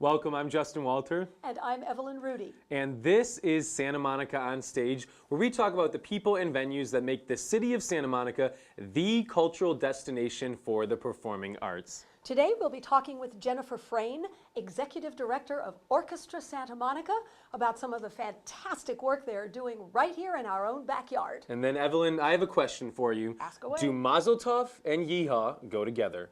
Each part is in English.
Welcome, I'm Justin Walter. And I'm Evelyn Rudy. And this is Santa Monica on Stage, where we talk about the people and venues that make the city of Santa Monica the cultural destination for the performing arts. Today we'll be talking with Jennifer Frayne, Executive Director of Orchestra Santa Monica, about some of the fantastic work they're doing right here in our own backyard. And then Evelyn, I have a question for you. Ask away. Do Mazel Tov and Yeehaw go together?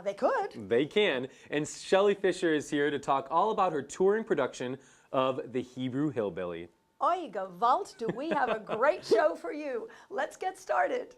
They could. They can. And Shelly Fisher is here to talk all about her touring production of The Hebrew Hillbilly. Oi, gewalt, do we have a great show for you. Let's get started.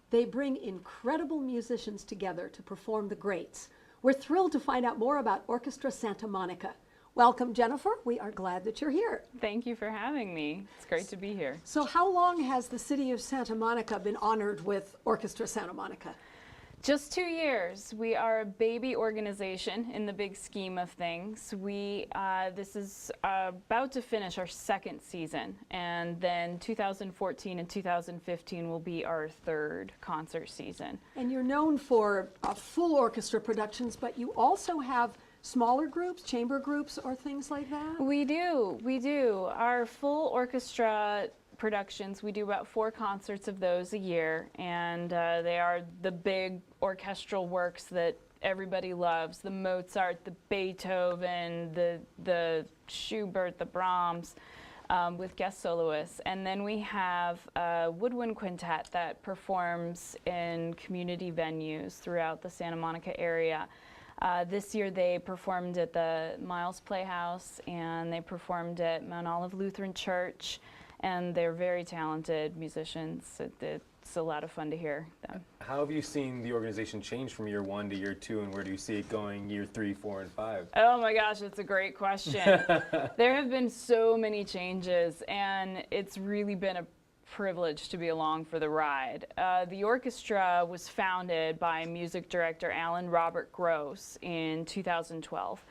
They bring incredible musicians together to perform the greats. We're thrilled to find out more about Orchestra Santa Monica. Welcome, Jennifer. We are glad that you're here. Thank you for having me. It's great to be here. So how long has the city of Santa Monica been honored with Orchestra Santa Monica? Just 2 years. We are a baby organization in the big scheme of things. This is about to finish our second season, and then 2014 and 2015 will be our third concert season. And you're known for full orchestra productions, but you also have smaller groups, chamber groups, or things like that? We do. Our full orchestra productions, we do about 4 concerts of those a year, and they are the big orchestral works that everybody loves: the Mozart, the Beethoven, the Schubert, the Brahms, with guest soloists. And then we have a woodwind quintet that performs in community venues throughout the Santa Monica area. This year they performed at the Miles Playhouse, and they performed at Mount Olive Lutheran Church. And they're very talented musicians. It's a lot of fun to hear them. How have you seen the organization change from year 1 to year 2, and where do you see it going year 3, 4, and 5? Oh my gosh, that's a great question. There have been so many changes, and it's really been a privilege to be along for the ride. The orchestra was founded by music director Alan Robert Gross in 2012.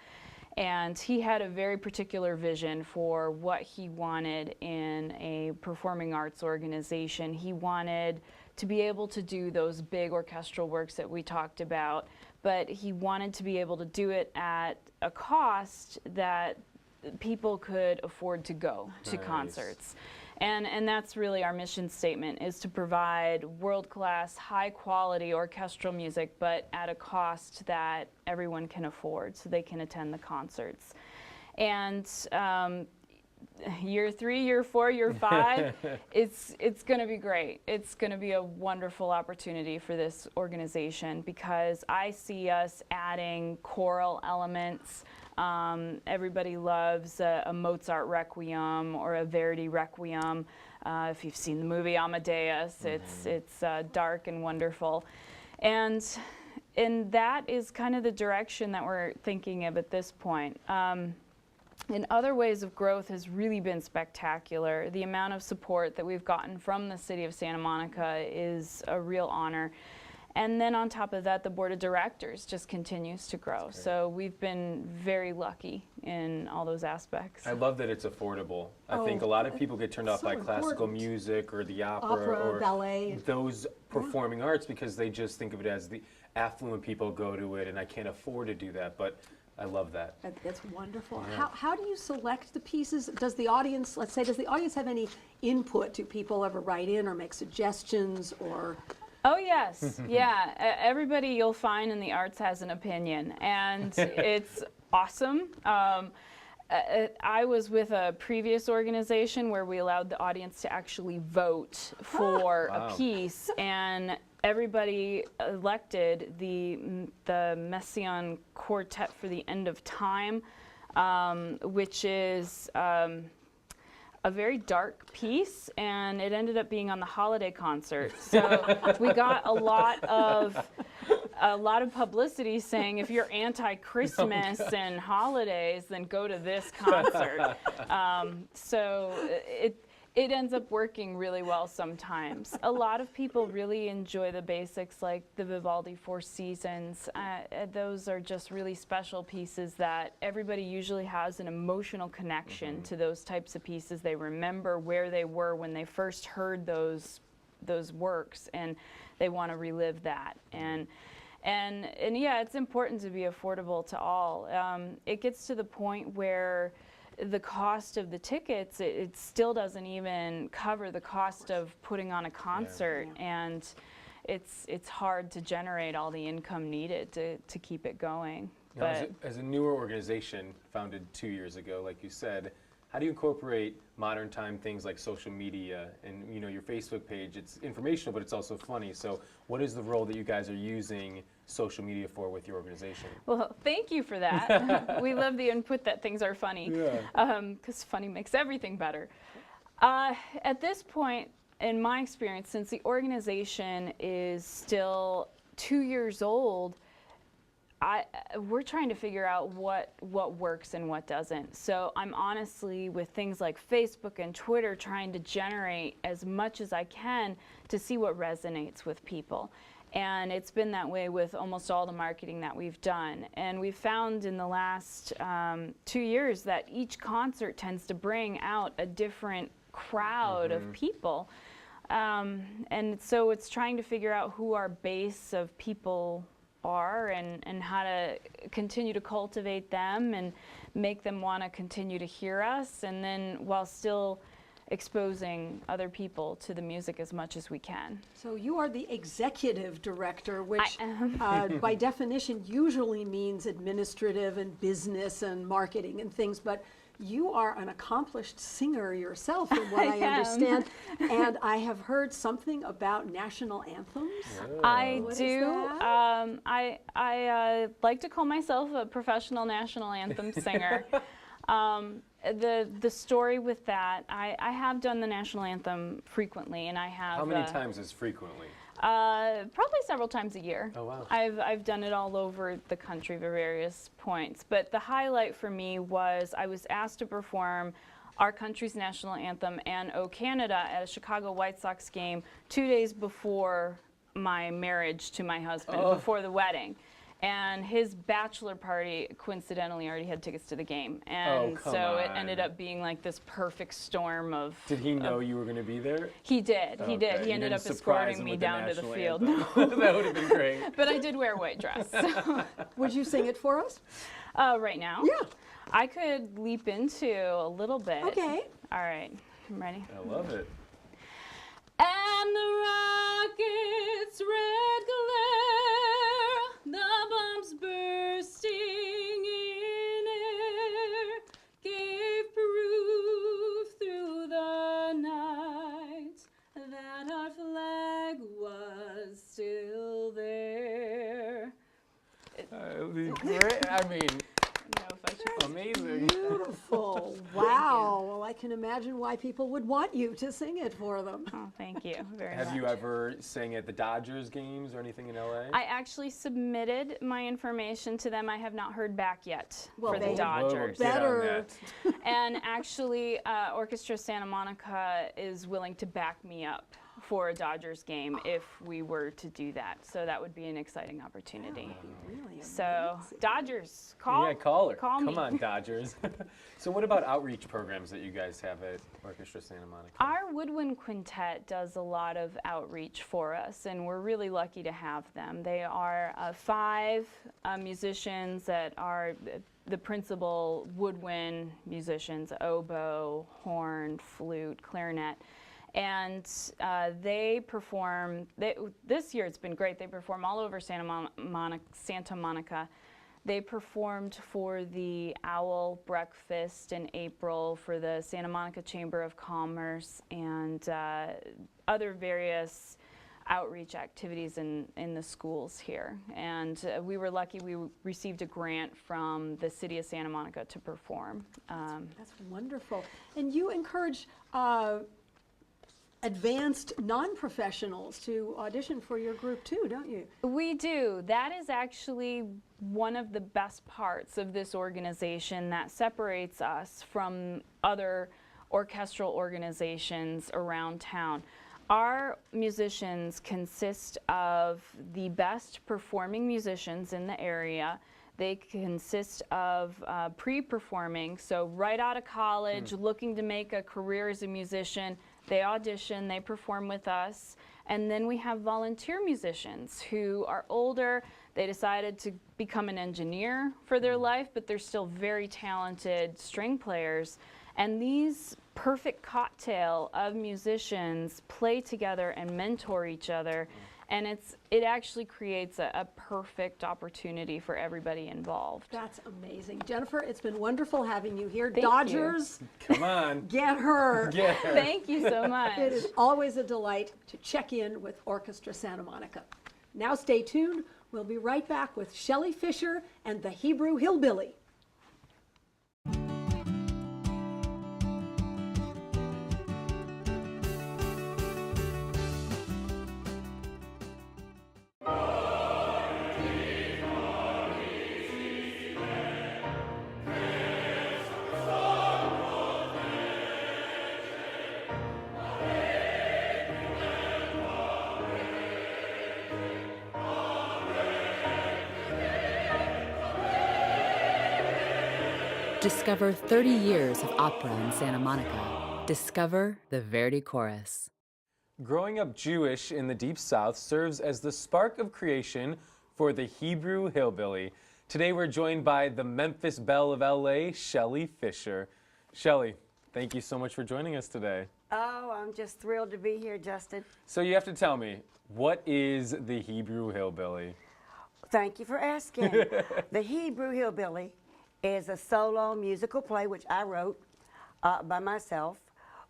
And he had a very particular vision for what he wanted in a performing arts organization. He wanted to be able to do those big orchestral works that we talked about, but he wanted to be able to do it at a cost that people could afford to go to concerts. And that's really our mission statement, is to provide world-class, high-quality orchestral music, but at a cost that everyone can afford, so they can attend the concerts. And year 3, year 4, year 5, it's going to be great. It's going to be a wonderful opportunity for this organization, because I see us adding choral elements. Everybody loves a Mozart Requiem or a Verdi Requiem. If you've seen the movie Amadeus, it's dark and wonderful. And that is kind of the direction that we're thinking of at this point. In other ways of growth has really been spectacular. The amount of support that we've gotten from the city of Santa Monica is a real honor. And then on top of that, the board of directors just continues to grow. So we've been very lucky in all those aspects. I love that it's affordable. I think a lot of people get turned off by classical music or the opera or ballet, those performing arts, because they just think of it as the affluent people go to it, and I can't afford to do that. But I love that. That's wonderful. Yeah. How do you select the pieces? Does the audience, let's say, does the audience have any input? Do people ever write in or make suggestions or? Oh yes, yeah. Everybody you'll find in the arts has an opinion, and it's awesome. I was with a previous organization where we allowed the audience to actually vote for a piece, and everybody elected the Messiaen Quartet for the End of Time, which is a very dark piece, and it ended up being on the holiday concert. So we got a lot of a lot of publicity saying if you're anti-Christmas and holidays, then go to this concert. So it ends up working really well sometimes. A lot of people really enjoy the basics like the Vivaldi Four Seasons. Those are just really special pieces that everybody usually has an emotional connection to those types of pieces. They remember where they were when they first heard those works, and they want to relive that. And yeah, it's important to be affordable to all. It gets to the point where the cost of the tickets, it still doesn't even cover the cost of putting on a concert, and it's hard to generate all the income needed to keep it going. Now, as a newer organization founded 2 years ago, like you said, how do you incorporate modern time things like social media and your Facebook page? It's informational, but it's also funny. So what is the role that you guys are using social media for with your organization? Well, thank you for that. We love the input that things are funny, because funny makes everything better. At this point, in my experience, since the organization is still 2 years old, we're trying to figure out what works and what doesn't. So I'm honestly, with things like Facebook and Twitter, trying to generate as much as I can to see what resonates with people. And it's been that way with almost all the marketing that we've done. And we've found in the last 2 years that each concert tends to bring out a different crowd of people. And so it's trying to figure out who our base of people are and how to continue to cultivate them and make them want to continue to hear us, and then while still exposing other people to the music as much as we can. So you are the executive director, which by definition usually means administrative and business and marketing and things, but you are an accomplished singer yourself, from what I understand, and I have heard something about national anthems. I What is do. that? I like to call myself a professional national anthem singer. The story with that, I have done the national anthem frequently, and I have. How many times is frequently? Probably several times a year. Oh, wow. I've done it all over the country for various points. But the highlight for me was I was asked to perform our country's national anthem and O Canada at a Chicago White Sox game 2 days before my marriage to my husband, before the wedding. And his bachelor party coincidentally already had tickets to the game. And so it ended up being like this perfect storm of... Did he know you were going to be there? He did. He did. He ended up escorting me down to the field. That would have been great. But I did wear a white dress. So. Would you sing it for us? Right now? Yeah. I could leap into a little bit. Okay. All right. I'm ready. I love it. And the rocket's red glare, the bombs bursting in air, gave proof through the night that our flag was still there. Great. I mean, I don't know if I should. amazing. Beautiful. Wow. Well, I can imagine why people would want you to sing it for them. Oh, thank you very much. Have you ever sang at the Dodgers games or anything in LA? I actually submitted my information to them. I have not heard back yet Well, for the they- Dodgers. Get on Better. that. And actually, Orchestra Santa Monica is willing to back me up for a Dodgers game if we were to do that. So that would be an exciting opportunity. Really So amazing. Dodgers, call. Yeah, call her. Call me. Come on, Dodgers. So what about outreach programs that you guys have at Orchestra Santa Monica? Our Woodwind Quintet does a lot of outreach for us, and we're really lucky to have them. They are 5 musicians that are the principal woodwind musicians: oboe, horn, flute, clarinet. And they perform, this year it's been great, they perform all over Santa Monica. They performed for the Owl Breakfast in April, for the Santa Monica Chamber of Commerce, and other various outreach activities in the schools here. And we were lucky, we received a grant from the City of Santa Monica to perform. That's wonderful. And you encourage advanced non-professionals to audition for your group too, don't you? We do. That is actually one of the best parts of this organization that separates us from other orchestral organizations around town. Our musicians consist of the best performing musicians in the area. They consist of pre-performing, so right out of college, looking to make a career as a musician. They audition, they perform with us, and then we have volunteer musicians who are older. They decided to become an engineer for their life, but they're still very talented string players. And these perfect cocktail of musicians play together and mentor each other, and it actually creates a perfect opportunity for everybody involved. That's amazing. Jennifer, it's been wonderful having you here. Thank Dodgers, Come on. get her. Get her. Thank you so much. It is always a delight to check in with Orchestra Santa Monica. Now stay tuned. We'll be right back with Shelley Fisher and the Hebrew Hillbilly. Discover 30 years of opera in Santa Monica. Discover the Verdi Chorus. Growing up Jewish in the Deep South serves as the spark of creation for the Hebrew Hillbilly. Today we're joined by the Memphis Belle of LA, Shelley Fisher. Shelley, thank you so much for joining us today. Oh, I'm just thrilled to be here, Justin. So you have to tell me, what is the Hebrew Hillbilly? Thank you for asking. The Hebrew Hillbilly is a solo musical play which I wrote by myself,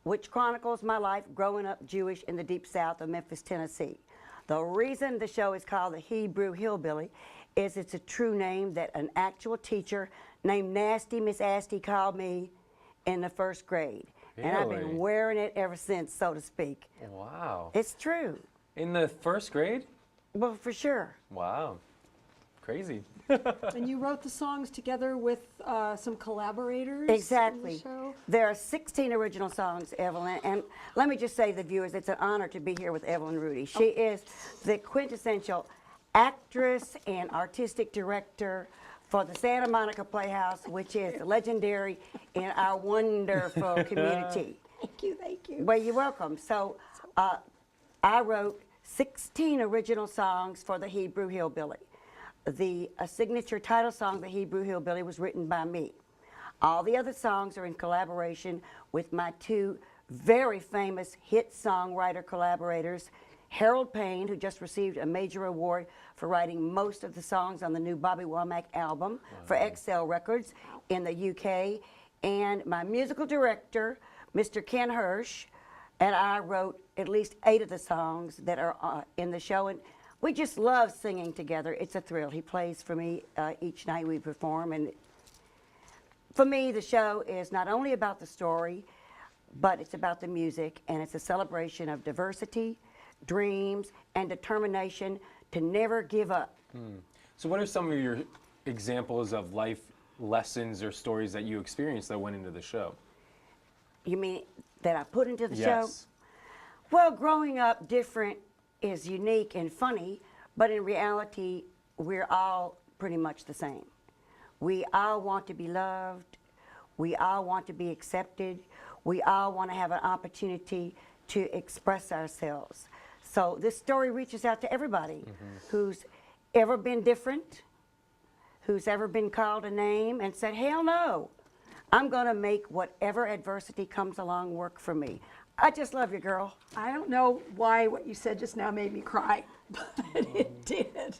which chronicles my life growing up Jewish in the Deep South of Memphis, Tennessee. The reason the show is called the Hebrew Hillbilly is it's a true name that an actual teacher named Nasty Miss Asty called me in the first grade. And I've Really? been wearing it ever since, so to speak. Wow. It's true. In the first grade? Well, for sure. Wow. Crazy. And you wrote the songs together with some collaborators Exactly. in the show? There are 16 original songs, Evelyn, and let me just say to the viewers, it's an honor to be here with Evelyn Rudy. She is the quintessential actress and artistic director for the Santa Monica Playhouse, which is legendary in our wonderful community. Thank you, thank you. Well, you're welcome. So I wrote 16 original songs for the Hebrew Hillbilly. The signature title song, The Hebrew Hillbilly, was written by me. All the other songs are in collaboration with my two very famous hit songwriter collaborators, Harold Payne, who just received a major award for writing most of the songs on the new Bobby Womack album for Excel Records in the UK, and my musical director, Mr. Ken Hirsch, and I wrote at least 8 of the songs that are in the show. And we just love singing together. It's a thrill. He plays for me each night we perform. And for me, the show is not only about the story, but it's about the music, and it's a celebration of diversity, dreams, and determination to never give up. So what are some of your examples of life lessons or stories that you experienced that went into the show? You mean that I put into the show? Yes. Well, growing up different is unique and funny, but in reality, we're all pretty much the same. We all want to be loved. We all want to be accepted. We all want to have an opportunity to express ourselves. So this story reaches out to everybody who's ever been different, who's ever been called a name and said, hell no, I'm going to make whatever adversity comes along work for me. I just love you, girl. I don't know why what you said just now made me cry, but it did.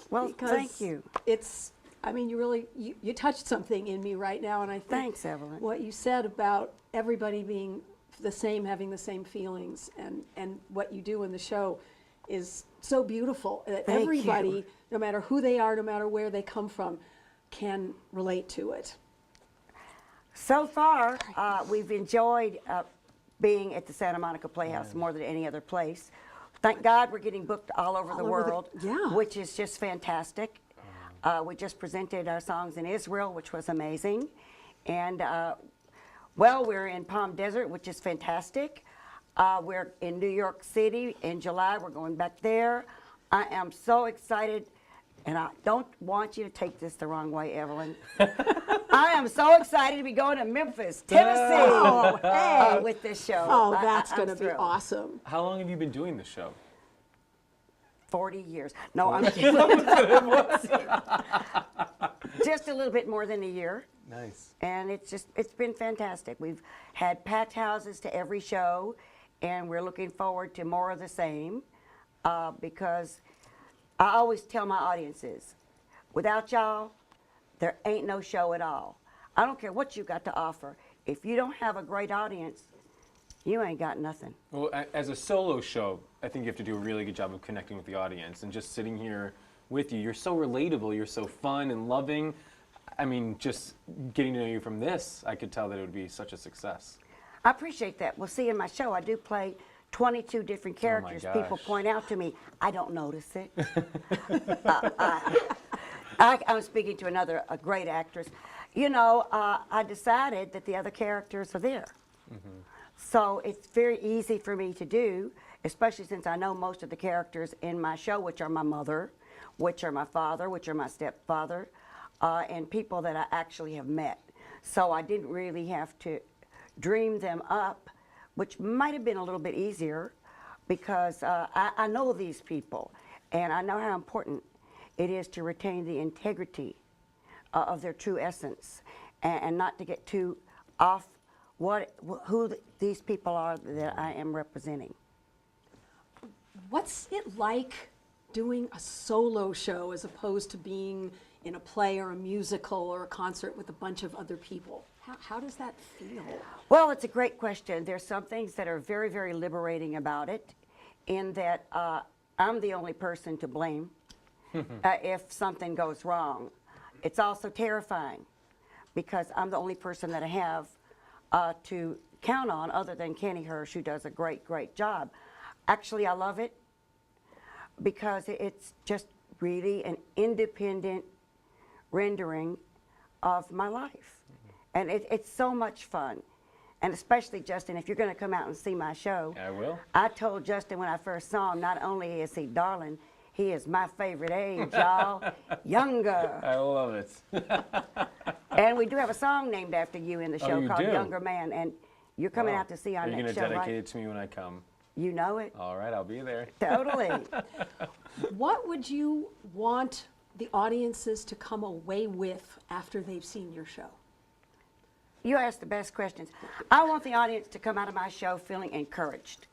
Well, Because thank you. It's, I mean, you touched something in me right now, and I think Thanks, Evelyn. what you said about everybody being the same, having the same feelings, and what you do in the show is so beautiful that Thank everybody, you. no matter who they are, no matter where they come from, can relate to it. So far, we've enjoyed being at the Santa Monica Playhouse more than any other place. Thank God we're getting booked all over the over the- world, yeah. which is just fantastic. We just presented our songs in Israel, which was amazing. And, well, we're in Palm Desert, which is fantastic. We're in New York City in July. We're going back there. I am so excited, and I don't want you to take this the wrong way, Evelyn. I am so excited to be going to Memphis, Tennessee, Oh, hey. with this show. Oh, that's I'm going to be thrilled. awesome. How long have you been doing the show? 40 years. No, I'm kidding. Just a little bit more than a year. Nice. And it's been fantastic. We've had packed houses to every show, and we're looking forward to more of the same, because I always tell my audiences, without y'all, there ain't no show at all. I don't care what you got to offer. If you don't have a great audience, you ain't got nothing. Well, as a solo show, I think you have to do a really good job of connecting with the audience and just sitting here with you. You're so relatable. You're so fun and loving. I mean, just getting to know you from this, I could tell that it would be such a success. I appreciate that. Well, see, in my show, I do play 22 different characters. People gosh. point out to me, I don't notice it. I'm speaking to a great actress. You know, I decided that the other characters are there. So it's very easy for me to do, especially since I know most of the characters in my show, which are my mother, which are my father, which are my stepfather, and people that I actually have met. So I didn't really have to dream them up, which might have been a little bit easier because I know these people, and I know how important it is to retain the integrity of their true essence, and not to get too off who these people are that I am representing. What's it like doing a solo show as opposed to being in a play or a musical or a concert with a bunch of other people? How does that feel? Well, it's a great question. There's some things that are very, very liberating about it, in that I'm the only person to blame if something goes wrong. It's also terrifying because I'm the only person that I have to count on other than Kenny Hirsch, who does a great, great job. Actually, I love it because it's just really an independent rendering of my life. And it's so much fun. And especially, Justin, if you're going to come out and see my show. I will. I told Justin when I first saw him, not only is he darling, he is my favorite age, y'all. Younger. I love it. And we do have a song named after you in the show you called do? Younger Man. And you're coming Wow. out to see Are our you next show, going to dedicate right? it to me when I come? You know it. All right, I'll be there. Totally. What would you want the audiences to come away with after they've seen your show? You ask the best questions. I want the audience to come out of my show feeling encouraged.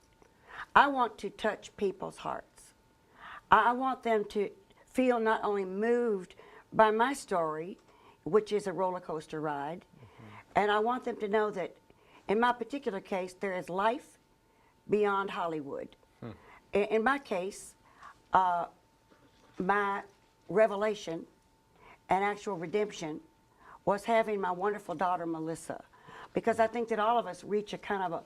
I want to touch people's hearts. I want them to feel not only moved by my story, which is a roller coaster ride, and I want them to know that in my particular case, there is life beyond Hollywood. In my case, my revelation and actual redemption was having my wonderful daughter, Melissa, because I think that all of us reach a kind of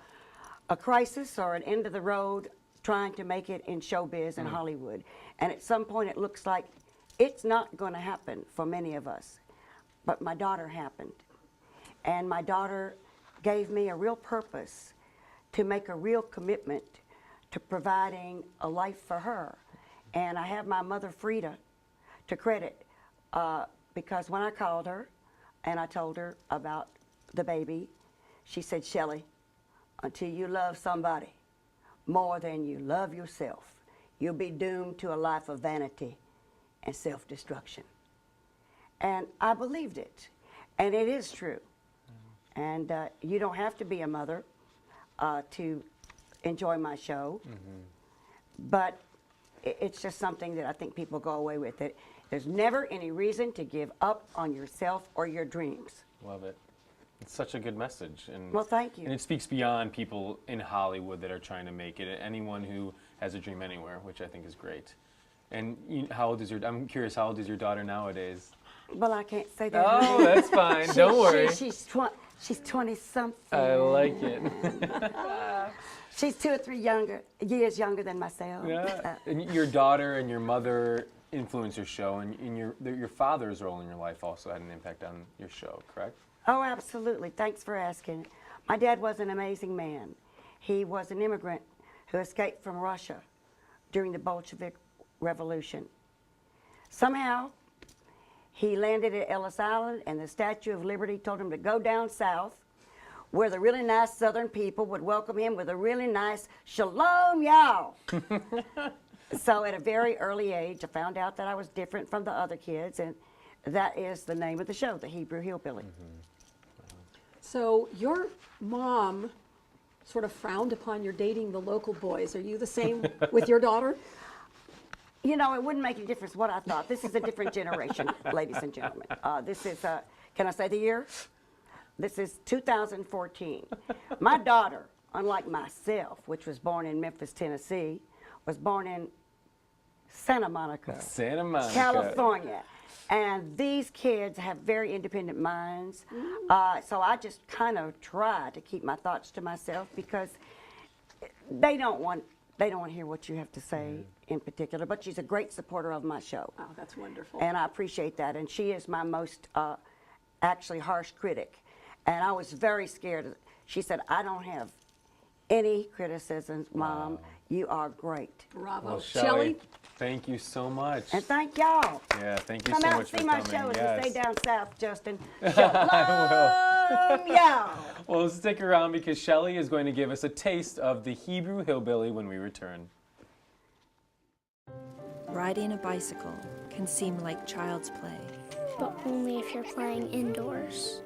a crisis or an end of the road trying to make it in showbiz and Hollywood. And at some point it looks like it's not going to happen for many of us. But my daughter happened. And my daughter gave me a real purpose to make a real commitment to providing a life for her. And I have my mother, Frida, to credit, because when I called her and I told her about the baby, she said, Shelley, until you love somebody more than you love yourself, you'll be doomed to a life of vanity and self-destruction. And I believed it, and it is true. And you don't have to be a mother to enjoy my show, but it's just something that I think people go away with. It. There's never any reason to give up on yourself or your dreams. Love it. It's such a good message. And, Well, thank you. And it speaks beyond people in Hollywood that are trying to make it. Anyone who has a dream anywhere, which I think is great. And how old is I'm curious, how old is your daughter nowadays? Well, I can't say that. Oh, that's fine. Don't worry. She's 20-something. I like it. She's 2 or 3 years younger than myself. Yeah. And your daughter and your mother influence your show, and your father's role in your life also had an impact on your show, correct? Oh, absolutely. Thanks for asking. My dad was an amazing man. He was an immigrant who escaped from Russia during the Bolshevik Revolution. Somehow, he landed at Ellis Island, and the Statue of Liberty told him to go down south, where the really nice Southern people would welcome him with a really nice shalom, y'all. So at a very early age, I found out that I was different from the other kids, and that is the name of the show, The Hebrew Hillbilly. So your mom sort of frowned upon your dating the local boys. Are you the same with your daughter? You know, it wouldn't make any difference what I thought. This is a different generation, ladies and gentlemen. This is, can I say the year? This is 2014. My daughter, unlike myself, which was born in Memphis, Tennessee, was born in Santa Monica, California. And these kids have very independent minds. So I just kind of try to keep my thoughts to myself, because they don't want to hear what you have to say in particular. But she's a great supporter of my show. Oh, that's wonderful. And I appreciate that. And she is my most actually harsh critic. And I was very scared. She said, I don't have any criticisms, Mom. Wow. You are great. Bravo. Well, Shelley? Thank you so much. And thank y'all. Yeah, thank you Come so out much and see for my coming. show Yes. and stay down south, Justin. Shalom, y'all. Well, stick around, because Shelley is going to give us a taste of the Hebrew Hillbilly when we return. Riding a bicycle can seem like child's play. But only if you're playing indoors.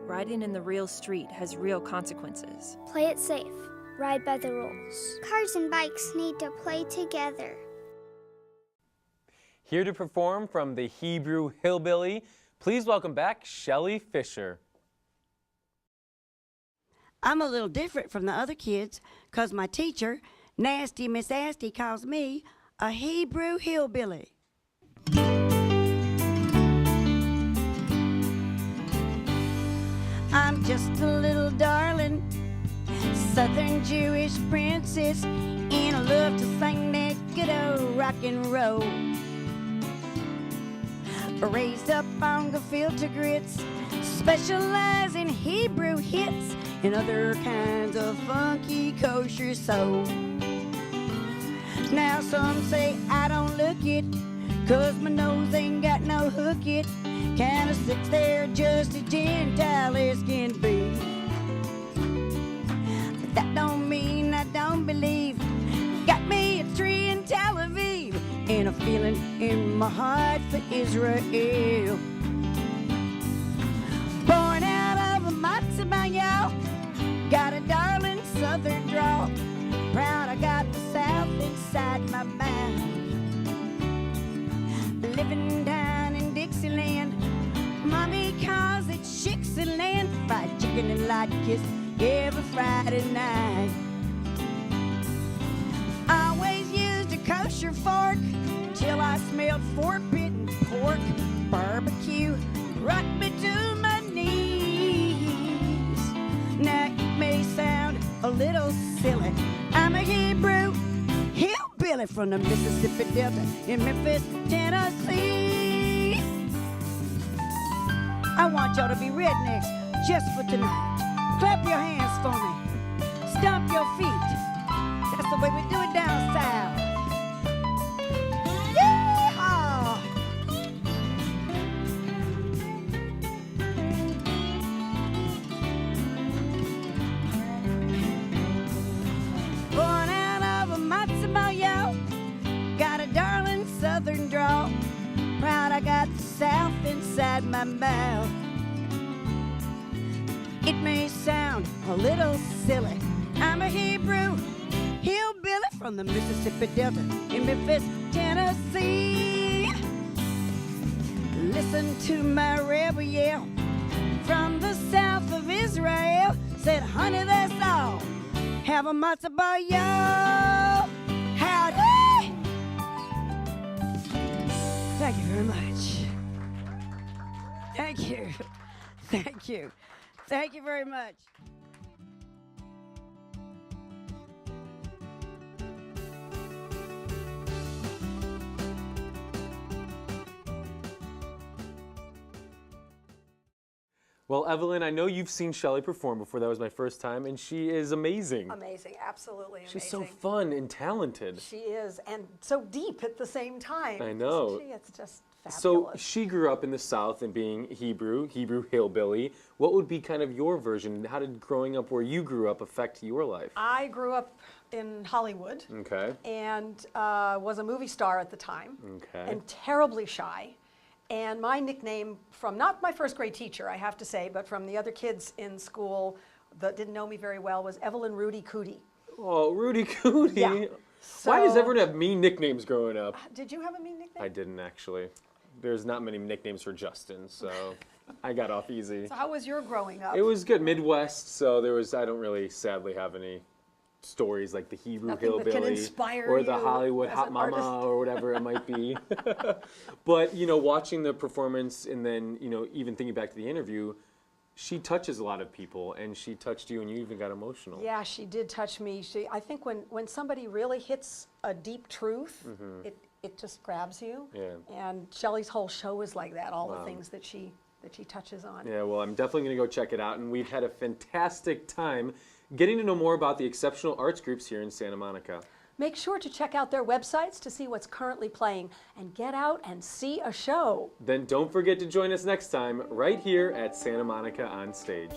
Riding in the real street has real consequences. Play it safe. Ride by the rules. Cars and bikes need to play together. Here to perform from the Hebrew Hillbilly, please welcome back Shelley Fisher. I'm a little different from the other kids, 'cause my teacher, Nasty Miss Asty, calls me a Hebrew hillbilly. I'm just a little darling, Southern Jewish princess, and I love to sing that good old rock and roll. Raised up on gefilte grits, specialize in Hebrew hits and other kinds of funky kosher soul. Now some say I don't look it, 'cause my nose ain't got no hook it. Kinda sits there just as Gentile as can be. But that don't mean I don't believe. Got me a tree in Tel Aviv and a feeling in my heart for Israel. Born out of a matzo ball, y'all. Got a darling southern drawl. Proud I got the South inside my mouth. Living down in Dixieland, Mommy calls it Chicks-a-land. Fried chicken and light kiss every Friday night. Always used a kosher fork till I smelled forbidden pork. Barbecue rocked me to my knees. Now it may sound a little silly, I'm a Hebrew hillbilly from the Mississippi Delta in Memphis, Tennessee. I want y'all to be rednecks just for tonight. Clap your hands for me. Stomp your feet. That's the way we do it down south. Yeehaw! Born out of a matzo ball, yo. Got a darling southern drawl. Proud I got the South inside my mouth. It may sound a little silly, I'm a Hebrew hillbilly from the Mississippi Delta in Memphis, Tennessee. Listen to my rebel yell from the south of Israel. Said, honey, that's all. Have a matzo ball, y'all. Howdy. Thank you very much. Thank you. Thank you. Thank you very much. Well, Evelyn, I know you've seen Shelley perform before. That was my first time, and she is amazing. Amazing, absolutely amazing. She's so fun and talented. She is, and so deep at the same time. I know. Isn't she? It's just So fabulous. she grew up in the South and being Hebrew hillbilly. What would be kind of your version? How did growing up where you grew up affect your life? I grew up in Hollywood Okay. and was a movie star at the time. Okay. And terribly shy. And my nickname from not my first grade teacher, I have to say, but from the other kids in school that didn't know me very well was Evelyn Rudy Cootie. Oh, Rudy Cootie. Yeah. Why does So- everyone have mean nicknames growing up? Did you have a mean nickname? I didn't actually. There's not many nicknames for Justin, so I got off easy. So how was your growing up? It was good, Midwest, so I don't really sadly have any stories like the Hebrew Nothing that can hillbilly inspire or the you Hollywood as hot an mama artist. or whatever it might be. But, watching the performance and then, even thinking back to the interview, she touches a lot of people, and she touched you and you even got emotional. Yeah, she did touch me. I think when somebody really hits a deep truth, it just grabs you. Yeah. And Shelley's whole show is like that, all the things that she touches on. Yeah, well, I'm definitely going to go check it out, and we've had a fantastic time getting to know more about the exceptional arts groups here in Santa Monica. Make sure to check out their websites to see what's currently playing and get out and see a show. Then don't forget to join us next time right here at Santa Monica On Stage.